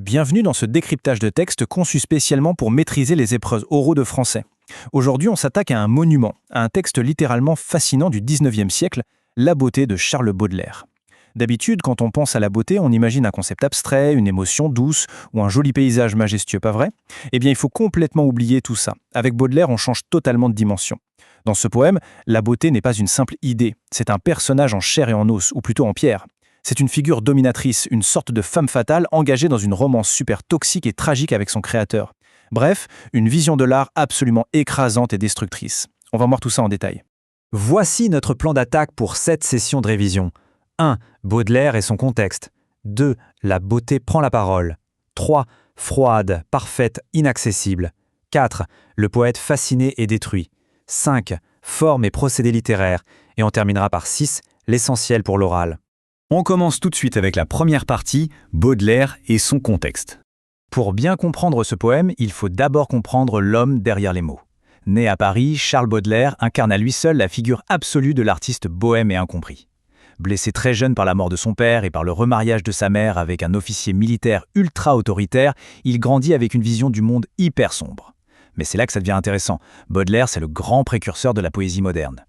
Bienvenue dans ce décryptage de texte conçu spécialement pour maîtriser les épreuves oraux de français. Aujourd'hui, on s'attaque à un monument, à un texte littéralement fascinant du 19e siècle, La beauté de Charles Baudelaire. D'habitude, quand on pense à la beauté, on imagine un concept abstrait, une émotion douce ou un joli paysage majestueux, pas vrai? Eh bien, il faut complètement oublier tout ça. Avec Baudelaire, on change totalement de dimension. Dans ce poème, la beauté n'est pas une simple idée, c'est un personnage en chair et en os, ou plutôt en pierre. C'est une figure dominatrice, une sorte de femme fatale engagée dans une romance super toxique et tragique avec son créateur. Bref, une vision de l'art absolument écrasante et destructrice. On va voir tout ça en détail. Voici notre plan d'attaque pour cette session de révision. 1. Baudelaire et son contexte. 2. La beauté prend la parole. 3. Froide, parfaite, inaccessible. 4. Le poète fasciné et détruit. 5. Forme et procédés littéraires. Et on terminera par 6. L'essentiel pour l'oral. On commence tout de suite avec la première partie, Baudelaire et son contexte. Pour bien comprendre ce poème, il faut d'abord comprendre l'homme derrière les mots. Né à Paris, Charles Baudelaire incarne à lui seul la figure absolue de l'artiste bohème et incompris. Blessé très jeune par la mort de son père et par le remariage de sa mère avec un officier militaire ultra autoritaire, il grandit avec une vision du monde hyper sombre. Mais c'est là que ça devient intéressant. Baudelaire, c'est le grand précurseur de la poésie moderne.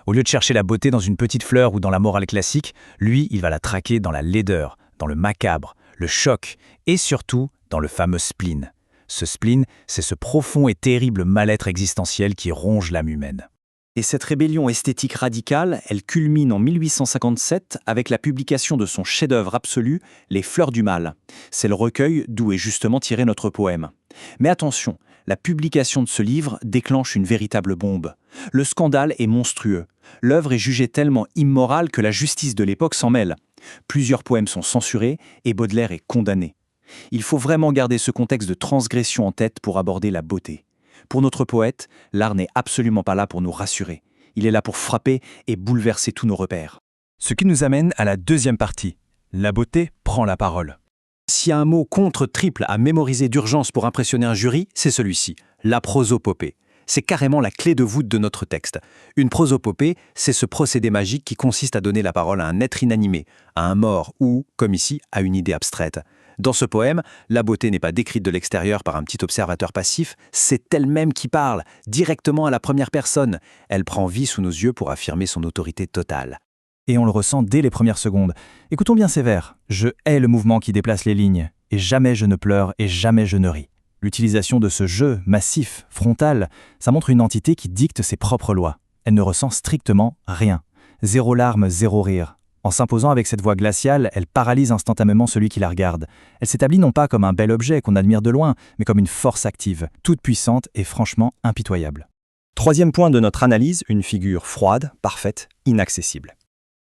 Au lieu de chercher la beauté dans une petite fleur ou dans la morale classique, lui, il va la traquer dans la laideur, dans le macabre, le choc et surtout dans le fameux spleen. Ce spleen, c'est ce profond et terrible mal-être existentiel qui ronge l'âme humaine. Et cette rébellion esthétique radicale, elle culmine en 1857 avec la publication de son chef-d'œuvre absolu, Les Fleurs du Mal. C'est le recueil d'où est justement tiré notre poème. Mais attention, la publication de ce livre déclenche une véritable bombe. Le scandale est monstrueux. L'œuvre est jugée tellement immorale que la justice de l'époque s'en mêle. Plusieurs poèmes sont censurés et Baudelaire est condamné. Il faut vraiment garder ce contexte de transgression en tête pour aborder la beauté. Pour notre poète, l'art n'est absolument pas là pour nous rassurer. Il est là pour frapper et bouleverser tous nos repères. Ce qui nous amène à la deuxième partie. La beauté prend la parole. S'il y a un mot contre triple à mémoriser d'urgence pour impressionner un jury, c'est celui-ci, la prosopopée. C'est carrément la clé de voûte de notre texte. Une prosopopée, c'est ce procédé magique qui consiste à donner la parole à un être inanimé, à un mort ou, comme ici, à une idée abstraite. Dans ce poème, la beauté n'est pas décrite de l'extérieur par un petit observateur passif, c'est elle-même qui parle, directement à la première personne. Elle prend vie sous nos yeux pour affirmer son autorité totale. Et on le ressent dès les premières secondes. Écoutons bien ces vers. Je hais le mouvement qui déplace les lignes, et jamais je ne pleure et jamais je ne ris. L'utilisation de ce je massif, frontal, ça montre une entité qui dicte ses propres lois. Elle ne ressent strictement rien. Zéro larme, zéro rire. En s'imposant avec cette voix glaciale, elle paralyse instantanément celui qui la regarde. Elle s'établit non pas comme un bel objet qu'on admire de loin, mais comme une force active, toute puissante et franchement impitoyable. Troisième point de notre analyse, une figure froide, parfaite, inaccessible.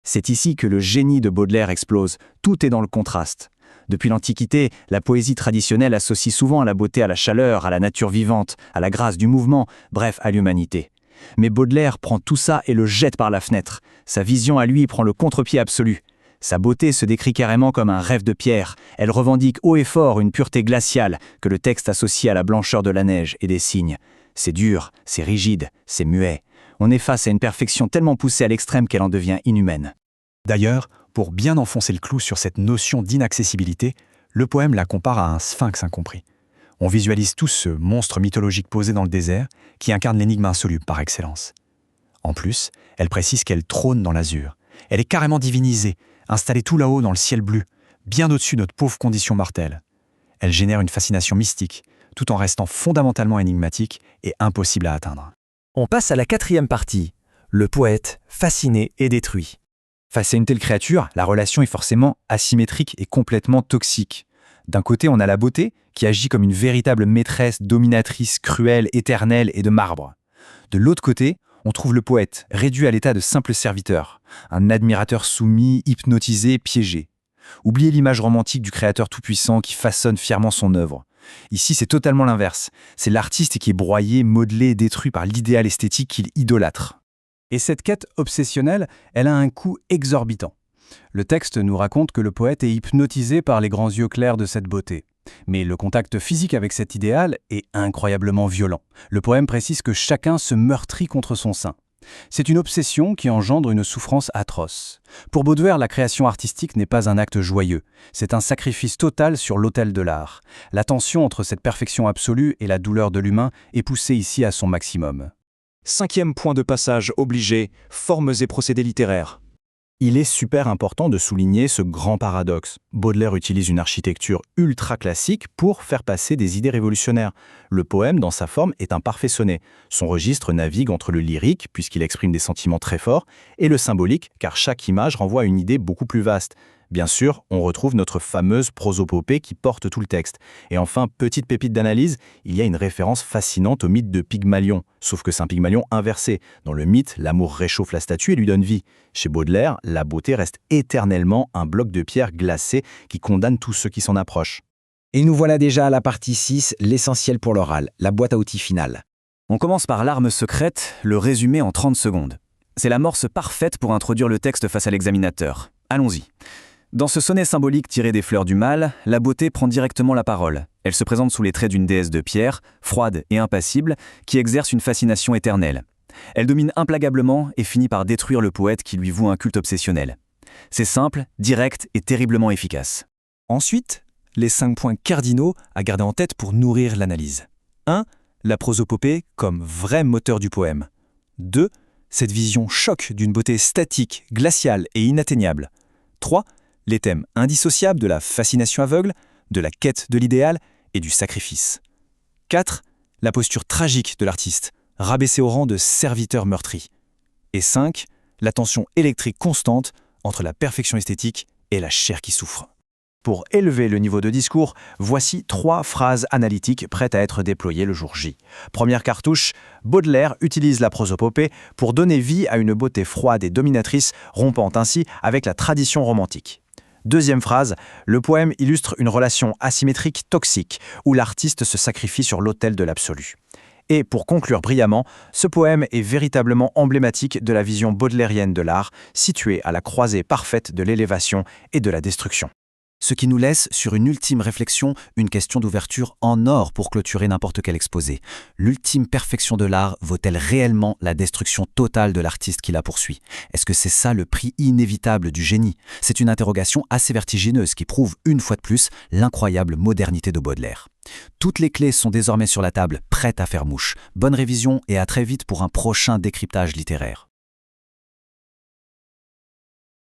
C'est ici que le génie de Baudelaire explose. Tout est dans le contraste. Depuis l'Antiquité, la poésie traditionnelle associe souvent la beauté à la chaleur, à la nature vivante, à la grâce du mouvement, bref, à l'humanité. Mais Baudelaire prend tout ça et le jette par la fenêtre. Sa vision à lui prend le contre-pied absolu. Sa beauté se décrit carrément comme un rêve de pierre. Elle revendique haut et fort une pureté glaciale que le texte associe à la blancheur de la neige et des cygnes. C'est dur, c'est rigide, c'est muet. On est face à une perfection tellement poussée à l'extrême qu'elle en devient inhumaine. D'ailleurs, pour bien enfoncer le clou sur cette notion d'inaccessibilité, le poème la compare à un sphinx incompris. On visualise tous ce monstre mythologique posé dans le désert qui incarne l'énigme insoluble par excellence. En plus, elle précise qu'elle trône dans l'azur. Elle est carrément divinisée, installée tout là-haut dans le ciel bleu, bien au-dessus de notre pauvre condition mortelle. Elle génère une fascination mystique, tout en restant fondamentalement énigmatique et impossible à atteindre. On passe à la quatrième partie. Le poète fasciné et détruit. Face à une telle créature, la relation est forcément asymétrique et complètement toxique. D'un côté, on a la beauté, qui agit comme une véritable maîtresse dominatrice, cruelle, éternelle et de marbre. De l'autre côté, on trouve le poète, réduit à l'état de simple serviteur, un admirateur soumis, hypnotisé, piégé. Oubliez l'image romantique du créateur tout-puissant qui façonne fièrement son œuvre. Ici, c'est totalement l'inverse. C'est l'artiste qui est broyé, modelé et détruit par l'idéal esthétique qu'il idolâtre. Et cette quête obsessionnelle, elle a un coût exorbitant. Le texte nous raconte que le poète est hypnotisé par les grands yeux clairs de cette beauté. Mais le contact physique avec cet idéal est incroyablement violent. Le poème précise que chacun se meurtrit contre son sein. C'est une obsession qui engendre une souffrance atroce. Pour Baudelaire, la création artistique n'est pas un acte joyeux, c'est un sacrifice total sur l'autel de l'art. La tension entre cette perfection absolue et la douleur de l'humain est poussée ici à son maximum. 5e point de passage obligé, formes et procédés littéraires. Il est super important de souligner ce grand paradoxe. Baudelaire utilise une architecture ultra classique pour faire passer des idées révolutionnaires. Le poème, dans sa forme, est un parfait sonnet. Son registre navigue entre le lyrique, puisqu'il exprime des sentiments très forts, et le symbolique, car chaque image renvoie à une idée beaucoup plus vaste. Bien sûr, on retrouve notre fameuse prosopopée qui porte tout le texte. Et enfin, petite pépite d'analyse, il y a une référence fascinante au mythe de Pygmalion, sauf que c'est un Pygmalion inversé. Dans le mythe, l'amour réchauffe la statue et lui donne vie. Chez Baudelaire, la beauté reste éternellement un bloc de pierre glacé qui condamne tous ceux qui s'en approchent. Et nous voilà déjà à la partie 6, l'essentiel pour l'oral, la boîte à outils finale. On commence par l'arme secrète, le résumé en 30 secondes. C'est l'amorce parfaite pour introduire le texte face à l'examinateur. Allons-y. Dans ce sonnet symbolique tiré des fleurs du mal, la beauté prend directement la parole. Elle se présente sous les traits d'une déesse de pierre, froide et impassible, qui exerce une fascination éternelle. Elle domine implacablement et finit par détruire le poète qui lui voue un culte obsessionnel. C'est simple, direct et terriblement efficace. Ensuite, les 5 points cardinaux à garder en tête pour nourrir l'analyse. 1. La prosopopée comme vrai moteur du poème. 2. Cette vision choc d'une beauté statique, glaciale et inatteignable. 3. Les thèmes indissociables de la fascination aveugle, de la quête de l'idéal et du sacrifice. 4. La posture tragique de l'artiste, rabaissé au rang de serviteur meurtri. Et 5. La tension électrique constante entre la perfection esthétique et la chair qui souffre. Pour élever le niveau de discours, voici 3 phrases analytiques prêtes à être déployées le jour J. Première cartouche, Baudelaire utilise la prosopopée pour donner vie à une beauté froide et dominatrice, rompant ainsi avec la tradition romantique. Deuxième phrase, le poème illustre une relation asymétrique toxique, où l'artiste se sacrifie sur l'autel de l'absolu. Et pour conclure brillamment, ce poème est véritablement emblématique de la vision baudelairienne de l'art, située à la croisée parfaite de l'élévation et de la destruction. Ce qui nous laisse sur une ultime réflexion, une question d'ouverture en or pour clôturer n'importe quel exposé. L'ultime perfection de l'art vaut-elle réellement la destruction totale de l'artiste qui la poursuit? Est-ce que c'est ça le prix inévitable du génie? C'est une interrogation assez vertigineuse qui prouve une fois de plus l'incroyable modernité de Baudelaire. Toutes les clés sont désormais sur la table, prêtes à faire mouche. Bonne révision et à très vite pour un prochain décryptage littéraire.